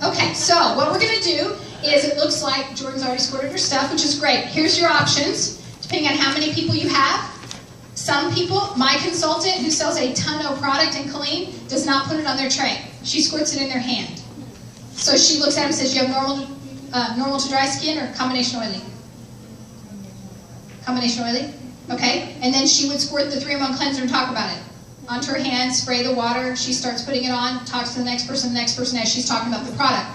Okay, so what we're going to do is, it looks like Jordan's already squirted her stuff, which is great. Here's your options, depending on how many people you have. Some people, my consultant who sells a ton of product in Colleen, does not put it on their tray. She squirts it in their hand. So she looks at him and says, you have normal to dry skin or combination oily? Combination oily? Okay. And then she would squirt the 3-in-1 cleanser and talk about it. Onto her hand, spray the water, she starts putting it on, talks to the next person as she's talking about the product.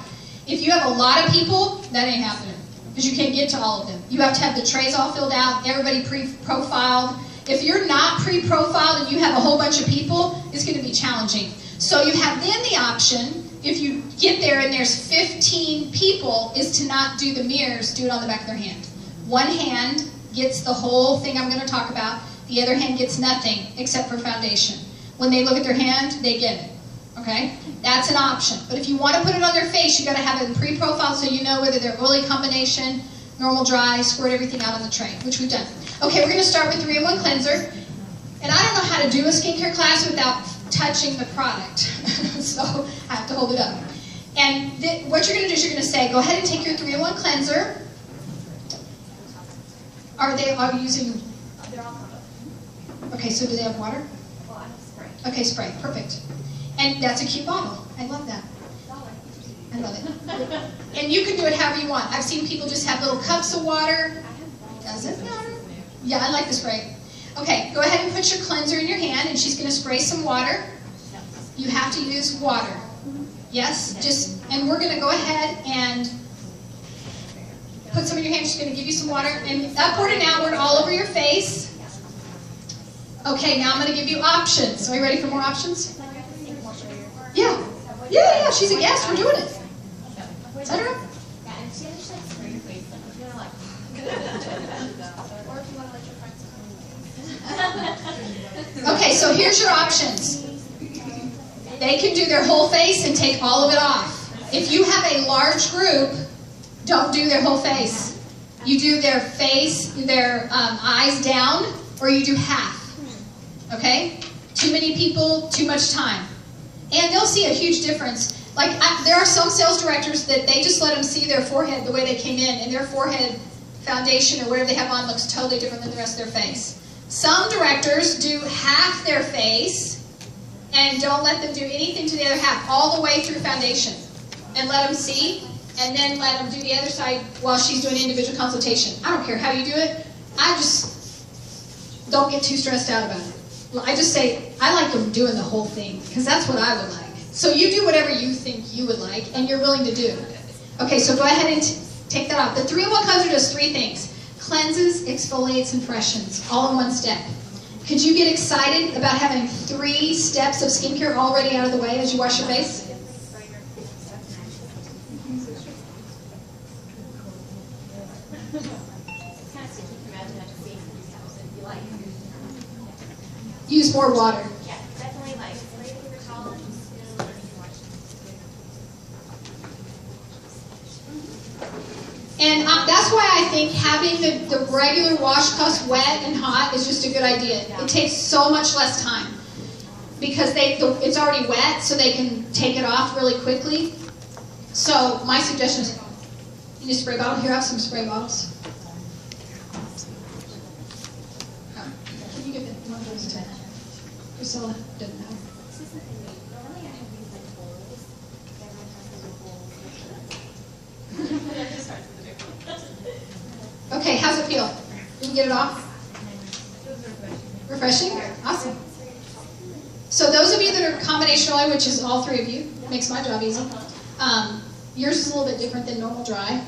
If you have a lot of people, that ain't happening, because you can't get to all of them. You have to have the trays all filled out, everybody pre-profiled. If you're not pre-profiled and you have a whole bunch of people, it's going to be challenging. So you have then the option, if you get there and there's 15 people, is to not do the mirrors, do it on the back of their hand. One hand gets the whole thing I'm going to talk about. The other hand gets nothing except for foundation. When they look at their hand, they get it. Okay? That's an option. But if you want to put it on their face, you've got to have it pre-profiled so you know whether they're oily combination, normal dry, squirt everything out on the tray, which we've done. Okay, we're going to start with 3-in-1 cleanser. And I don't know how to do a skincare class without touching the product. So I have to hold it up. And what you're going to do is you're going to say, go ahead and take your 3-in-1 cleanser. Are you using... They're all combo. Okay, so do they have water? Well, I have spray. Okay, spray. Perfect. And that's a cute bottle. I love that. I love it. And you can do it however you want. I've seen people just have little cups of water. Does it matter? Yeah, I like the spray. Okay, go ahead and put your cleanser in your hand, and she's going to spray some water. You have to use water. Yes? And we're going to go ahead and put some in your hand. She's going to give you some water, and upward and outward all over your face. Okay, now I'm going to give you options. Are you ready for more options? Yeah. Yeah, she's a guest. We're doing it. Set her up. Yeah, and she has like spray your face. If you want to like... Or if you want to let your friends come. Okay, so here's your options. They can do their whole face and take all of it off. If you have a large group, don't do their whole face. You do their face, their eyes down, or you do half. Okay? Too many people, too much time. And they'll see a huge difference. Like, there are some sales directors that they just let them see their forehead the way they came in, and their forehead foundation or whatever they have on looks totally different than the rest of their face. Some directors do half their face and don't let them do anything to the other half, all the way through foundation, and let them see, and then let them do the other side while she's doing individual consultation. I don't care how you do it. I just don't get too stressed out about it. I just say, I like them doing the whole thing, because that's what I would like. So you do whatever you think you would like, and you're willing to do. Okay, so go ahead and take that off. The 3-in-1 cleanser does 3 things. Cleanses, exfoliates, and freshens, all in one step. Could you get excited about having 3 steps of skincare already out of the way as you wash your face? Use more water. Yeah, definitely like spray the paper towel and just And that's why I think having the regular washcloths wet and hot is just a good idea. It takes so much less time because it's already wet, so they can take it off really quickly. So my suggestion is, you need a spray bottle. Here, I have some spray bottles. Can you give one of those to Priscilla? Doesn't know. normally I have these like bowls. Everyone has these bowls. Just starts with the big one. Okay, how's it feel? Did you get it off? Refreshing? Awesome. So those of you that are combination oil, which is all 3 of you, makes my job easy. Yours is a little bit different than normal dry.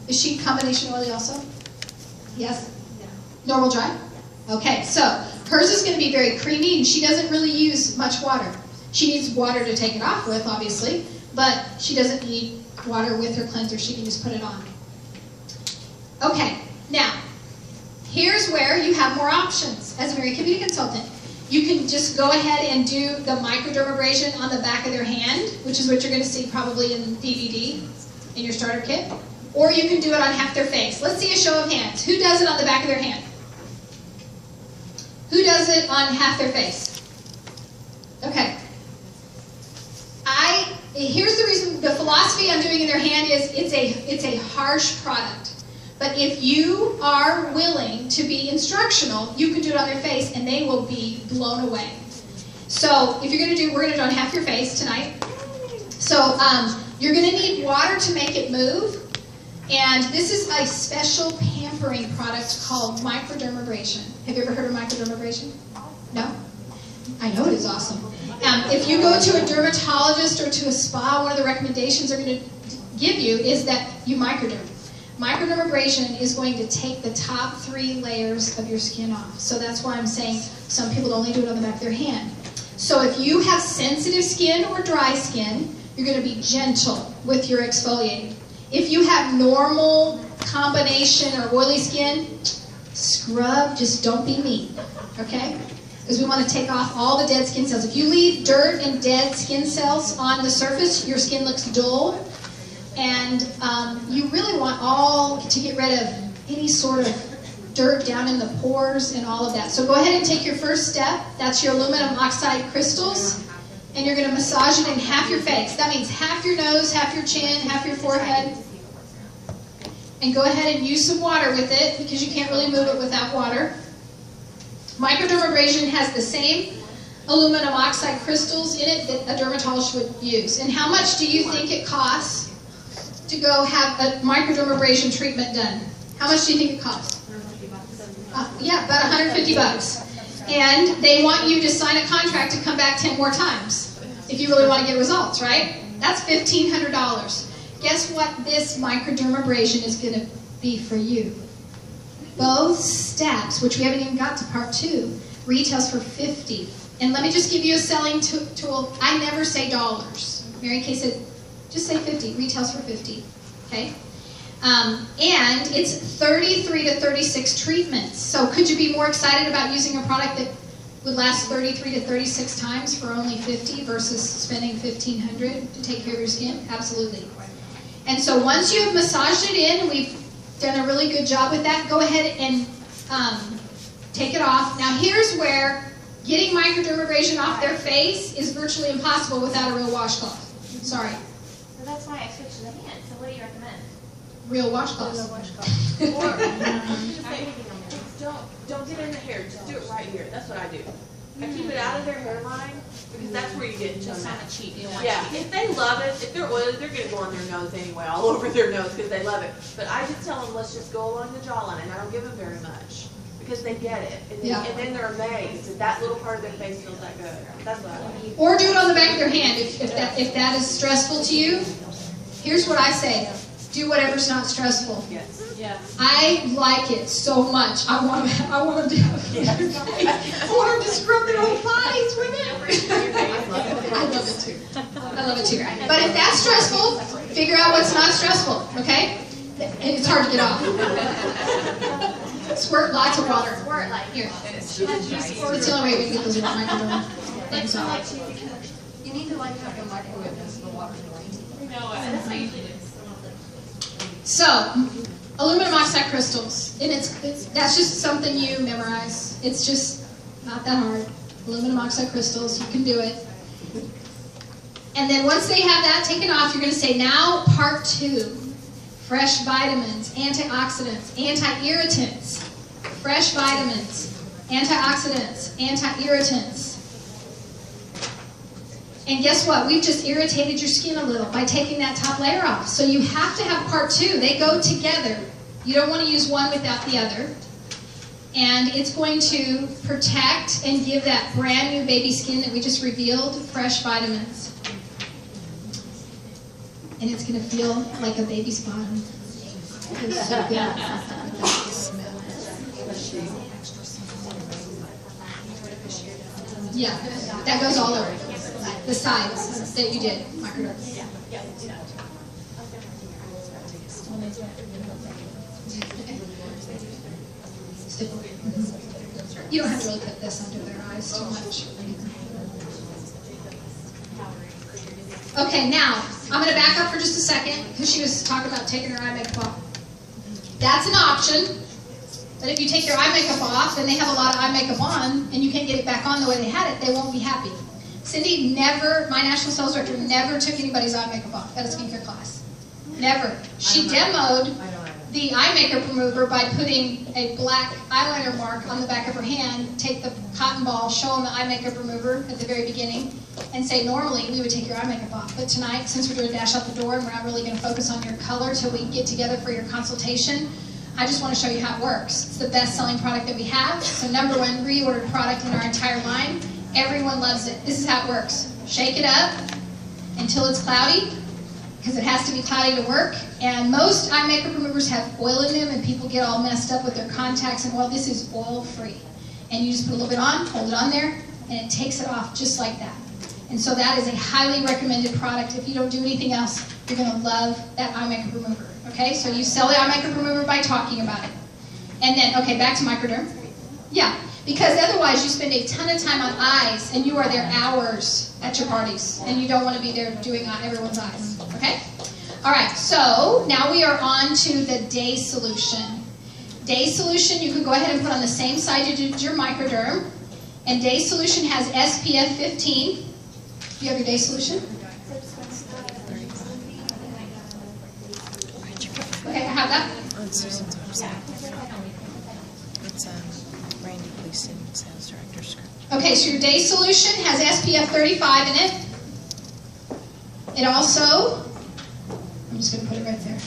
Is she combination oily also? Yes? Normal dry? Okay, so hers is going to be very creamy, and she doesn't really use much water. She needs water to take it off with, obviously, but she doesn't need water with her cleanser. She can just put it on. Okay, now, here's where you have more options as a Mary Kay Beauty consultant. You can just go ahead and do the microdermabrasion on the back of their hand, which is what you're going to see probably in DVD in your starter kit. Or you can do it on half their face. Let's see a show of hands. Who does it on the back of their hand? Who does it on half their face? Okay. Here's the reason, the philosophy I'm doing in their hand is it's a harsh product. But if you are willing to be instructional, you can do it on their face and they will be blown away. So if you're going to do, we're going to do on half your face tonight. So you're going to need water to make it move. And this is a special pampering product called microdermabrasion. Have you ever heard of microdermabrasion? No? I know it is awesome. If you go to a dermatologist or to a spa, one of the recommendations they're going to give you is that you microderm. Microdermabrasion is going to take the top 3 layers of your skin off. So that's why I'm saying some people only do it on the back of their hand. So if you have sensitive skin or dry skin, you're going to be gentle with your exfoliating. If you have normal combination or oily skin, scrub, just don't be mean, okay? Because we want to take off all the dead skin cells. If you leave dirt and dead skin cells on the surface, your skin looks dull. And you really want to get rid of any sort of dirt down in the pores and all of that. So go ahead and take your first step. That's your aluminum oxide crystals. And you're going to massage it in half your face. That means half your nose, half your chin, half your forehead. And go ahead and use some water with it because you can't really move it without water. Microdermabrasion has the same aluminum oxide crystals in it that a dermatologist would use. And how much do you think it costs to go have a microdermabrasion treatment done? How much do you think it costs? Yeah, about $150. And they want you to sign a contract to come back 10 more times if you really want to get results, right? That's $1,500. Guess what this microdermabrasion is going to be for you? Both steps, which we haven't even got to part 2, retails for $50. And let me just give you a selling tool. I never say dollars. Mary Kay said, just say 50, retails for 50, okay? And it's 33 to 36 treatments. So could you be more excited about using a product that would last 33 to 36 times for only 50 versus spending $1,500 to take care of your skin? Absolutely. And so once you have massaged it in, and we've done a really good job with that, go ahead and take it off. Now here's where getting microdermabrasion off their face is virtually impossible without a real washcloth. Sorry. That's why I switched to the hand. So what do you recommend? Real washcloths. Or don't get in the hair. Just do it right here. That's what I do. I keep it out of their hairline because that's where you get Just on the cheek. Yeah, if they love it, if they're oily, they're going to go on their nose anyway, all over their nose because they love it. But I just tell them, let's just go along the jawline, and I don't give them very much because they get it. And then they're amazed that little part of their face feels that good. That's what I like. Or do it on the back of your hand if that is stressful to you. Here's what I say. Do whatever's not stressful. Yes. Yes. I like it so much. I want to do it. I want them to scrub their whole bodies with it. I love it too. I love it too. But if that's stressful, figure out what's not stressful, okay? And it's hard to get off. Squirt lots of water. Squirt like Here. It's It's the only way we can get those microderm things off. You need to like have the microwave as the water going. No, that's what you do. So, aluminum oxide crystals, and that's just something you memorize. It's just not that hard. Aluminum oxide crystals, you can do it. And then once they have that taken off, you're going to say, now part 2, fresh vitamins, antioxidants, anti-irritants, fresh vitamins, antioxidants, anti-irritants. And guess what? We've just irritated your skin a little by taking that top layer off. So you have to have part 2. They go together. You don't want to use one without the other. And it's going to protect and give that brand new baby skin that we just revealed fresh vitamins. And it's going to feel like a baby's bottom. It's so good. Yeah, that goes all over. The sides that you did, microderm. You don't have to really put this under their eyes too much. Okay, now, I'm going to back up for just a second because she was talking about taking her eye makeup off. That's an option. But if you take your eye makeup off and they have a lot of eye makeup on and you can't get it back on the way they had it, they won't be happy. Cindy never, my national sales director, never took anybody's eye makeup off at a skincare class. Never. She demoed the eye makeup remover by putting a black eyeliner mark on the back of her hand, take the cotton ball, show them the eye makeup remover at the very beginning, and say, normally we would take your eye makeup off, but tonight, since we're doing a dash out the door and we're not really going to focus on your color till we get together for your consultation, I just want to show you how it works. It's the best-selling product that we have. It's the #1 reordered product in our entire line. Everyone loves it. This is how it works. Shake it up until it's cloudy, because it has to be cloudy to work. And most eye makeup removers have oil in them, and people get all messed up with their contacts and oil. This is oil-free. And you just put a little bit on, hold it on there, and it takes it off just like that. And so that is a highly recommended product. If you don't do anything else, you're going to love that eye makeup remover. Okay, so you sell the eye makeup remover by talking about it. And then, okay, back to Microderm. Yeah, because otherwise you spend a ton of time on eyes, and you are there hours at your parties, and you don't want to be there doing everyone's eyes. Okay? All right, so now we are on to the day solution. Day solution, you can go ahead and put on the same side you did your Microderm. And day solution has SPF 15. Do you have your day solution? Okay, I have that. On Susan's website. It's Randy Gleason, sales director script. Okay, so your day solution has SPF 35 in it. It also, I'm just going to put it right there.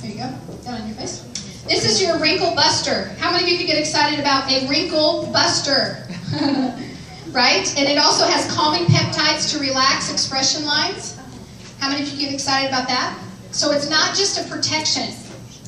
There you go, down on your face. This is your wrinkle buster. How many of you could get excited about a wrinkle buster? Right? And it also has calming peptides to relax expression lines. How many of you get excited about that? So it's not just a protection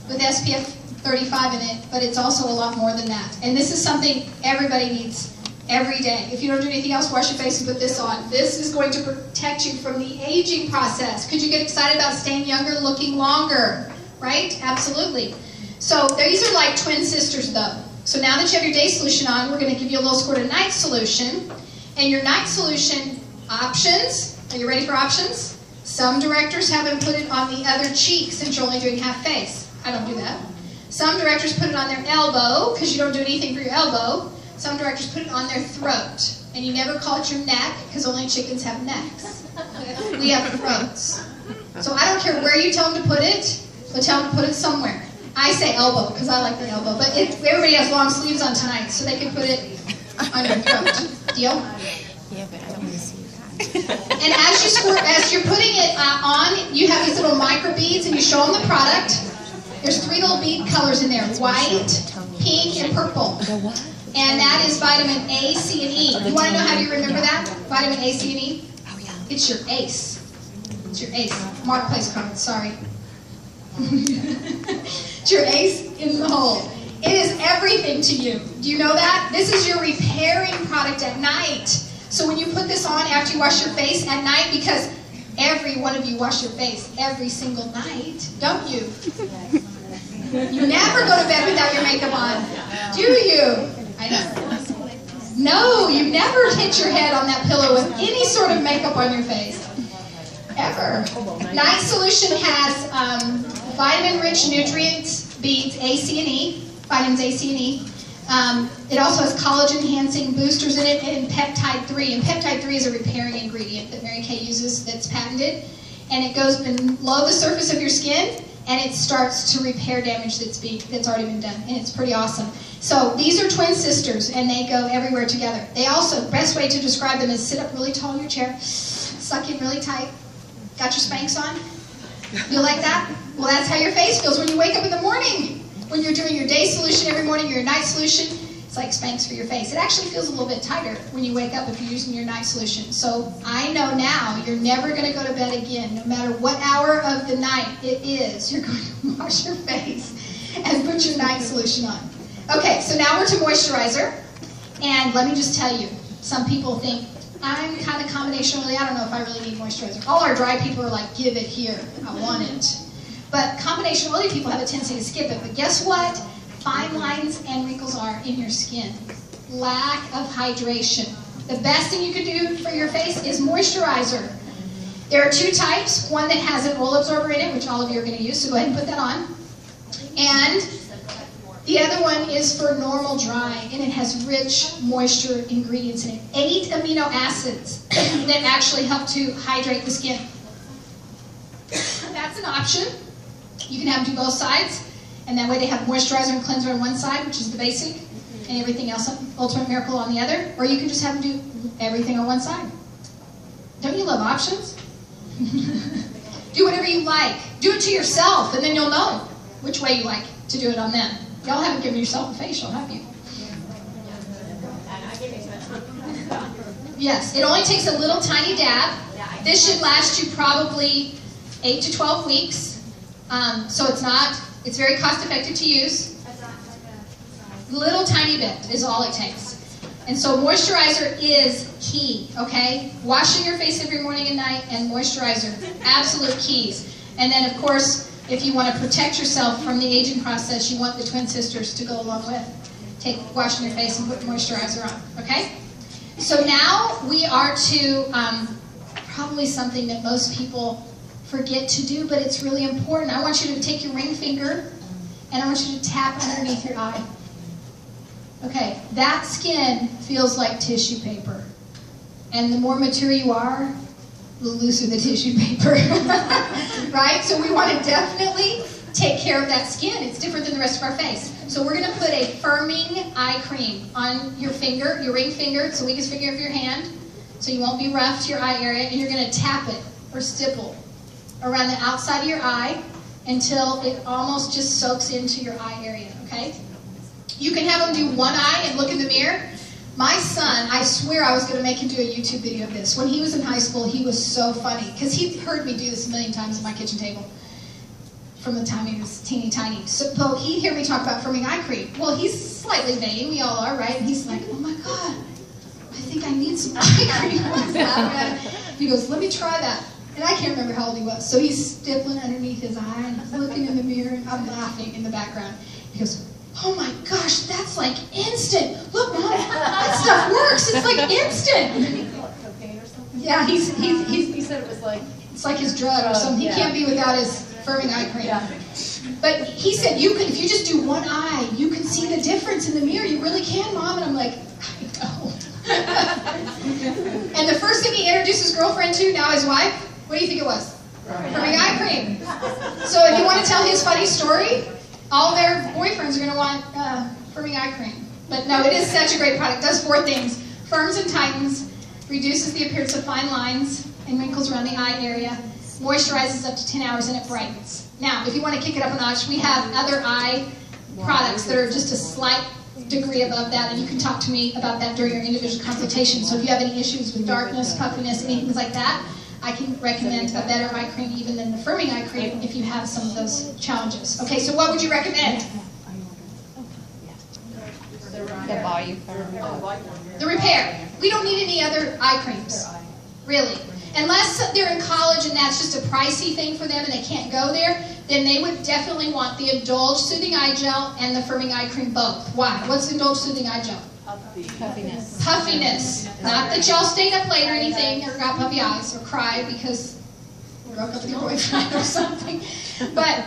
with SPF 35 in it, but it's also a lot more than that. And this is something everybody needs every day. If you don't do anything else, wash your face and put this on. This is going to protect you from the aging process. Could you get excited about staying younger, looking longer? Right? Absolutely. So these are like twin sisters though. So now that you have your day solution on, we're going to give you a little squirt of night solution. And your night solution options, are you ready for options? Some directors have them put it on the other cheek since you're only doing half face. I don't do that. Some directors put it on their elbow because you don't do anything for your elbow. Some directors put it on their throat. And you never call it your neck because only chickens have necks. We have throats. So I don't care where you tell them to put it, but tell them to put it somewhere. I say elbow because I like the elbow, but everybody has long sleeves on tonight, so they can put it on your throat. Deal? Yeah, but I don't want to see that. And as you squirt, as you're putting it on, you have these little micro beads, and you show them the product. There's 3 little bead colors in there: white, pink, and purple. And that is vitamin A, C, and E. You want to know how you remember that? Vitamin A, C, and E? Oh, yeah. It's your ACE. It's your ACE. Marketplace card, sorry. It's your ace in the hole. It is everything to you. Do you know that? This is your repairing product at night. So when you put this on after you wash your face at night, because every one of you wash your face every single night, don't you? You never go to bed without your makeup on, do you? I know. No, you never hit your head on that pillow with any sort of makeup on your face. Ever. Night Solution has vitamin-rich nutrients, beads, A, C, and E. Vitamins A, C, and E. It also has collagen-enhancing boosters in it and peptide 3. And peptide 3 is a repairing ingredient that Mary Kay uses that's patented. And it goes below the surface of your skin, and it starts to repair damage that's already been done. And it's pretty awesome. So these are twin sisters, and they go everywhere together. They also, best way to describe them is sit up really tall in your chair, suck in really tight. Got your Spanx on? You like that? Well, that's how your face feels when you wake up in the morning. When you're doing your day solution every morning, your night solution, it's like Spanx for your face. It actually feels a little bit tighter when you wake up if you're using your night solution. So I know now you're never going to go to bed again. No matter what hour of the night it is, you're going to wash your face and put your night solution on. Okay, so now we're to moisturizer. And let me just tell you, some people think, I'm kind of combination oily. I don't know if I really need moisturizer. All our dry people are like, give it here. I want it. But combination oily people have a tendency to skip it. But guess what? Fine lines and wrinkles are in your skin. Lack of hydration. The best thing you can do for your face is moisturizer. There are 2 types. One that has an oil absorber in it, which all of you are going to use. So go ahead and put that on. And The other one is for normal dry, and it has rich moisture ingredients in it. 8 amino acids that actually help to hydrate the skin. That's an option. You can have them do both sides, and that way they have moisturizer and cleanser on one side, which is the basic, and everything else, Ultimate Miracle on the other. Or you can just have them do everything on one side. Don't you love options? Do whatever you like. Do it to yourself, and then you'll know which way you like to do it on them. Y'all haven't given yourself a facial, have you? Yes, it only takes a little tiny dab. This should last you probably 8 to 12 weeks. So it's very cost effective to use. Little tiny bit is all it takes. And so moisturizer is key, okay? Washing your face every morning and night and moisturizer, absolute keys. And then of course, if you want to protect yourself from the aging process, you want the twin sisters to go along with. Take washing your face and put moisturizer on, okay? So now we are to probably something that most people forget to do, but it's really important. I want you to take your ring finger and I want you to tap underneath your eye. Okay, that skin feels like tissue paper. And the more mature you are, the looser the tissue paper. Right? So we want to definitely take care of that skin. It's different than the rest of our face. So we're going to put a firming eye cream on your finger, your ring finger, it's the weakest finger of your hand, so you won't be rough to your eye area, and you're going to tap it or stipple around the outside of your eye until it almost just soaks into your eye area, okay? You can have them do one eye and look in the mirror. My son, I swear I was going to make him do a YouTube video of this. When he was in high school, he was so funny, because he heard me do this a million times at my kitchen table from the time he was teeny tiny. So he'd hear me talk about firming eye cream. Well, he's slightly vain, we all are, right? And he's like, oh my God, I think I need some eye cream. What's that? He goes, let me try that. And I can't remember how old he was. So he's stippling underneath his eye, and he's looking in the mirror, and I'm laughing in the background. He goes, oh my gosh, that's like instant. Look, Mom, that stuff works. It's like instant. Did he call it cocaine or something? Yeah, He said it was like... it's like his drug or something. He can't be without his firming eye cream. Yeah. But he said, if you just do one eye, you can see the difference in the mirror. You really can, Mom. And I'm like, I know. And the first thing he introduced his girlfriend to, now his wife, what do you think it was? Firming eye cream. So if you want to tell his funny story, all their boyfriends are going to want firming eye cream. But no, it is such a great product. It does 4 things. Firms and tightens, reduces the appearance of fine lines and wrinkles around the eye area, moisturizes up to 10 hours, and it brightens. Now, if you want to kick it up a notch, we have other eye products that are just a slight degree above that, and you can talk to me about that during your individual consultation. So if you have any issues with darkness, puffiness, anything like that, I can recommend a better eye cream even than the firming eye cream if you have some of those challenges. Okay, so what would you recommend? The volume firm. The repair. We don't need any other eye creams, really. Unless they're in college and that's just a pricey thing for them and they can't go there, then they would definitely want the Indulge Soothing Eye Gel and the firming eye cream both. Why? What's Indulge Soothing Eye Gel? Puffiness. Puffiness. Not that y'all stayed up late or anything or got puffy eyes or cried because you broke up with your boyfriend or something. But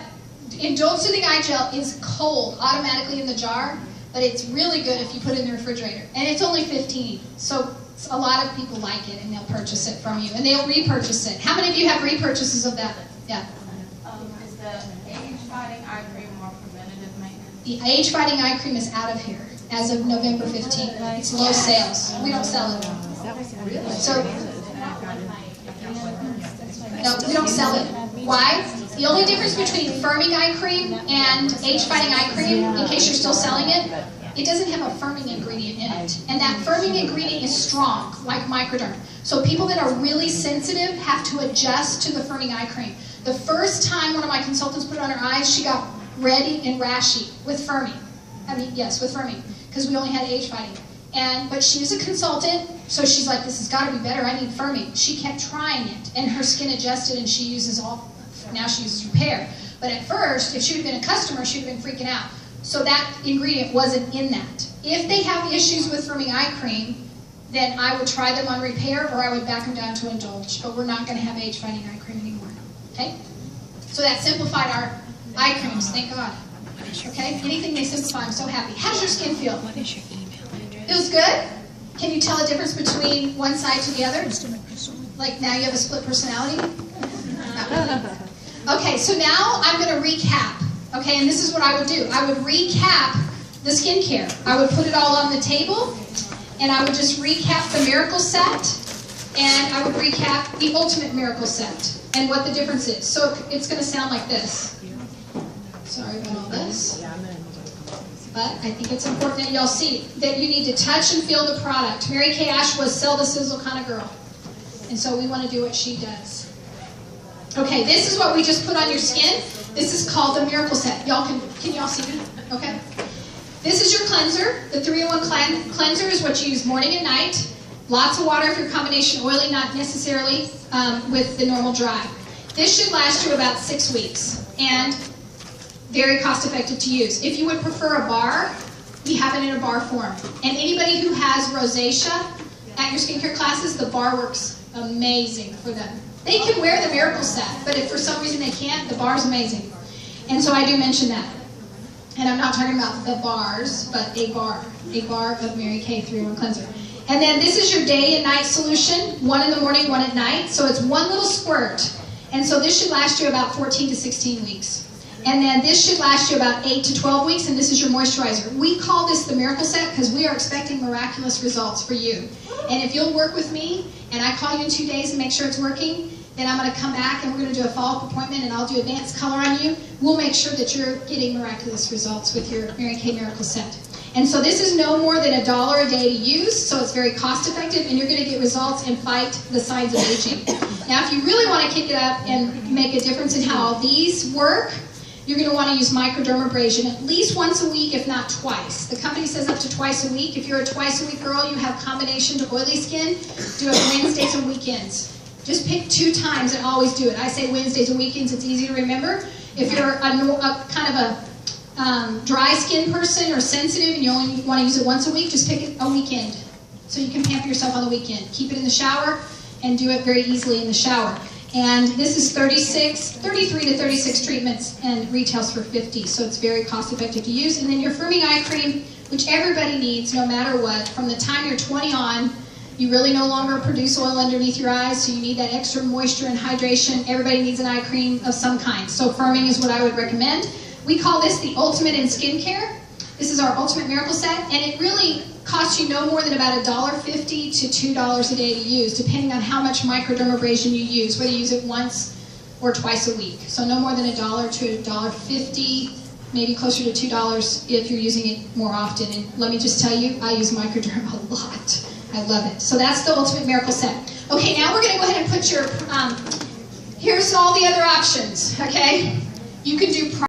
Indulge Soothing Eye Gel is cold automatically in the jar, but it's really good if you put it in the refrigerator. And it's only $15. So a lot of people like it and they'll purchase it from you. And they'll repurchase it. How many of you have repurchases of that? Yeah. Is the age-fighting eye cream more preventative maintenance? The age-fighting eye cream is out of here as of November 15th. It's low sales. We don't sell it. So, no, we don't sell it. Why? The only difference between firming eye cream and age-fighting eye cream, in case you're still selling it, it doesn't have a firming ingredient in it. And that firming ingredient is strong, like Microderm. So people that are really sensitive have to adjust to the firming eye cream. The first time one of my consultants put it on her eyes, she got red and rashy with firming. Yes, with firming, because we only had age fighting. But she was a consultant, so she's like, this has got to be better, I need firming. She kept trying it, and her skin adjusted, and she uses now she uses repair. But at first, if she would have been a customer, she would have been freaking out. So that ingredient wasn't in that. If they have issues with firming eye cream, then I would try them on repair, or I would back them down to Indulge. But we're not going to have age-fighting eye cream anymore. Okay? So that simplified our eye creams, thank God. Okay? Anything they simplify, I'm so happy. How does your skin feel? What is your email address? Feels good? Can you tell a difference between one side to the other? Like now you have a split personality? Okay, so now I'm going to recap. Okay, and this is what I would do. I would recap the skincare. I would put it all on the table, and I would just recap the Miracle Set, and I would recap the Ultimate Miracle Set, and what the difference is. So it's going to sound like this. Sorry about all this. But I think it's important that y'all see that you need to touch and feel the product. Mary Kay Ash was sell the sizzle kind of girl. And so we want to do what she does. Okay, this is what we just put on your skin. This is called the Miracle Set. Y'all can y'all see me? Okay. This is your cleanser. The 3-in-1 cleanser is what you use morning and night. Lots of water if you're combination oily, not necessarily with the normal dry. This should last you about 6 weeks. And very cost effective to use. If you would prefer a bar, we have it in a bar form. And anybody who has rosacea at your skincare classes, the bar works amazing for them. They can wear the Miracle Set, but if for some reason they can't, the bar's amazing. And so I do mention that. And I'm not talking about the bars, but a bar of Mary Kay 3-in-1 cleanser. And then this is your day and night solution, 1 in the morning, 1 at night. So it's one little squirt. And so this should last you about 14 to 16 weeks. And then this should last you about 8 to 12 weeks, and this is your moisturizer. We call this the Miracle Set because we are expecting miraculous results for you. And if you'll work with me, and I call you in 2 days and make sure it's working, then I'm going to come back and we're going to do a follow-up appointment, and I'll do advanced color on you. We'll make sure that you're getting miraculous results with your Mary Kay Miracle Set. And so this is no more than $1 a day to use, so it's very cost-effective, and you're going to get results and fight the signs of aging. Now, if you really want to kick it up and make a difference in how all these work, you're going to want to use microdermabrasion at least once a week, if not twice. The company says up to twice a week. If you're a twice-a-week girl, you have combination to oily skin, do it Wednesdays and weekends. Just pick 2 times and always do it. I say Wednesdays and weekends. It's easy to remember. If you're a kind of a dry skin person or sensitive and you only want to use it once a week, just pick it a weekend so you can pamper yourself on the weekend. Keep it in the shower and do it very easily in the shower. And this is 33 to 36 treatments and retails for 50, so it's very cost effective to use. And then your firming eye cream, which everybody needs no matter what. From the time you're 20 on, you really no longer produce oil underneath your eyes, so you need that extra moisture and hydration. Everybody needs an eye cream of some kind, so firming is what I would recommend. We call this the Ultimate in Skincare. This is our Ultimate Miracle Set, and it really costs you no more than about $1.50 to $2 a day to use, depending on how much microdermabrasion you use, whether you use it once or twice a week. So no more than $1 to $1.50, maybe closer to $2 if you're using it more often. And let me just tell you, I use microderm a lot. I love it. So that's the Ultimate Miracle Set. Okay, now we're going to go ahead and put your, here's all the other options, okay? You can do